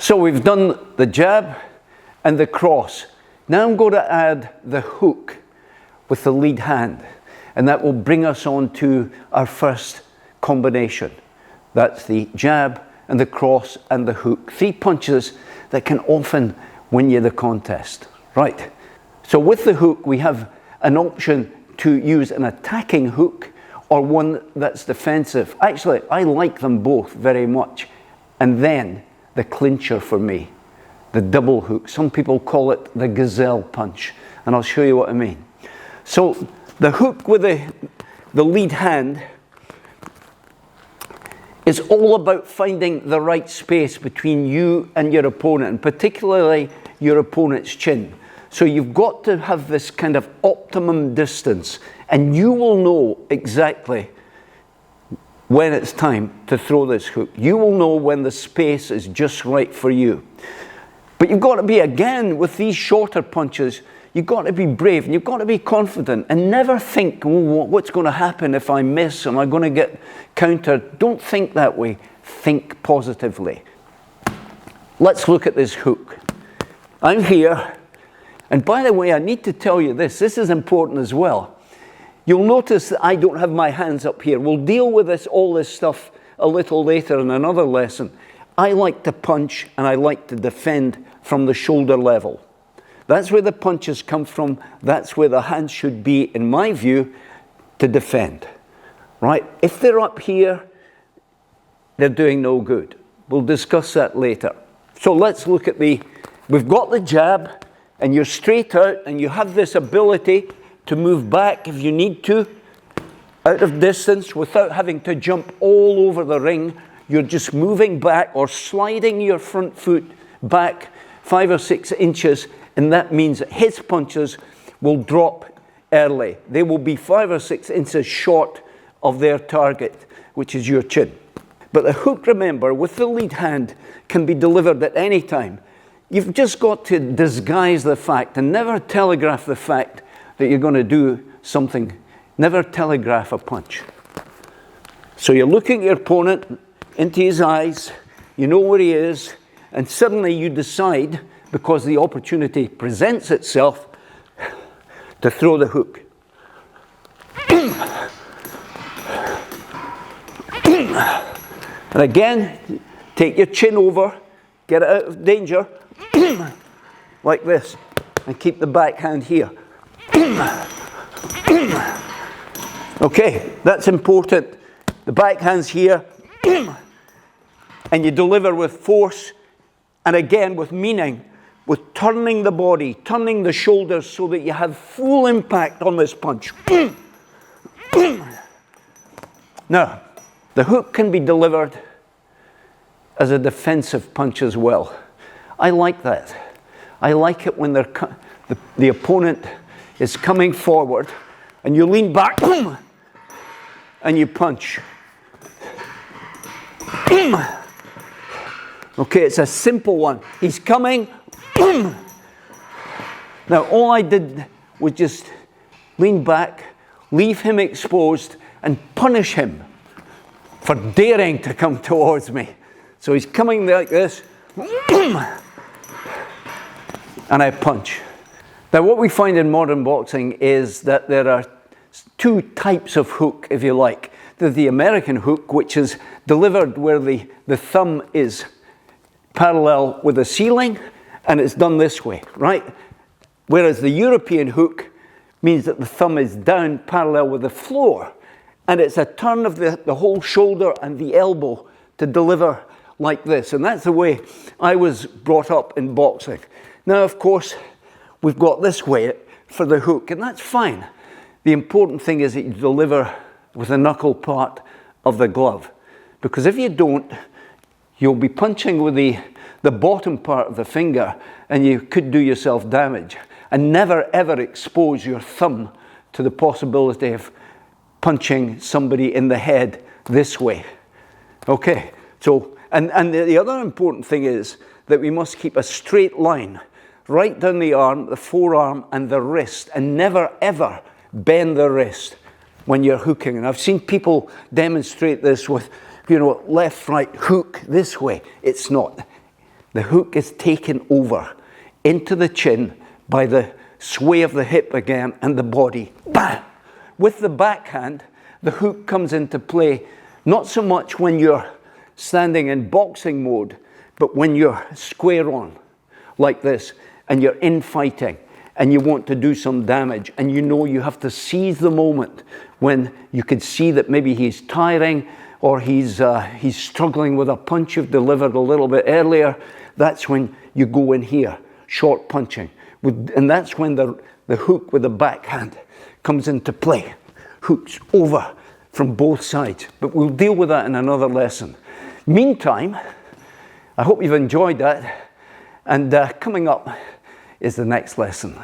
So we've done the jab and the cross. Now I'm going to add the hook with the lead hand, and that will bring us on to our first combination. That's the jab and the cross and the hook. 3 punches that can often win you the contest. Right. So with the hook, we have an option to use an attacking hook or one that's defensive. Actually, I like them both very much. And then the clincher for me, the double hook. Some people call it the gazelle punch, and I'll show you what I mean. So the hook with the lead hand is all about finding the right space between you and your opponent, and particularly your opponent's chin. So you've got to have this kind of optimum distance, and you will know exactly when it's time to throw this hook. You will know when the space is just right for you. But you've got to be, again, with these shorter punches, you've got to be brave and you've got to be confident and never think, oh, what's going to happen if I miss? Am I going to get countered? Don't think that way. Think positively. Let's look at this hook. I'm here. And by the way, I need to tell you this. This is important as well. You'll notice that I don't have my hands up here. We'll deal with all this stuff a little later in another lesson. I like to punch and I like to defend from the shoulder level. That's where the punches come from. That's where the hands should be, in my view, to defend. Right? If they're up here, they're doing no good. We'll discuss that later. So let's look at we've got the jab, and you're straight out, and you have this ability to move back if you need to, out of distance, without having to jump all over the ring. You're just moving back or sliding your front foot back 5 or 6 inches, and that means that his punches will drop early. They will be 5 or 6 inches short of their target, which is your chin. But the hook, remember, with the lead hand, can be delivered at any time. You've just got to disguise the fact and never telegraph the fact that you're going to do something. Never telegraph a punch. So you're looking at your opponent into his eyes, you know where he is, and suddenly you decide, because the opportunity presents itself, to throw the hook. And again, take your chin over, get it out of danger, like this, and keep the backhand here. Okay, that's important. The backhand's here, and you deliver with force, and again with meaning, with turning the body, turning the shoulders so that you have full impact on this punch. Now, the hook can be delivered as a defensive punch as well. I like that. I like it when the opponent is coming forward and you lean back and you punch. Okay, it's a simple one. He's coming. Now, all I did was just lean back, leave him exposed, and punish him for daring to come towards me. So he's coming like this, and I punch. Now, what we find in modern boxing is that there are 2 types of hook, if you like. There's the American hook, which is delivered where the thumb is parallel with the ceiling, and it's done this way, right? Whereas the European hook means that the thumb is down parallel with the floor, and it's a turn of the whole shoulder and the elbow to deliver like this. And that's the way I was brought up in boxing. Now, of course, we've got this way for the hook, and that's fine. The important thing is that you deliver with the knuckle part of the glove. Because if you don't, you'll be punching with the bottom part of the finger, and you could do yourself damage. And never ever expose your thumb to the possibility of punching somebody in the head this way. Okay, so, and the other important thing is that we must keep a straight line right down the arm, the forearm, and the wrist, and never ever bend the wrist when you're hooking. And I've seen people demonstrate this with, left, right, hook this way. It's not. The hook is taken over into the chin by the sway of the hip again and the body. Bam! With the backhand, the hook comes into play not so much when you're standing in boxing mode, but when you're square on, like this, and you're infighting, and you want to do some damage, and you know you have to seize the moment when you can see that maybe he's tiring, or he's struggling with a punch you've delivered a little bit earlier. That's when you go in here, short punching. And that's when the hook with the backhand comes into play. Hooks over from both sides. But we'll deal with that in another lesson. Meantime, I hope you've enjoyed that. And coming up is the next lesson.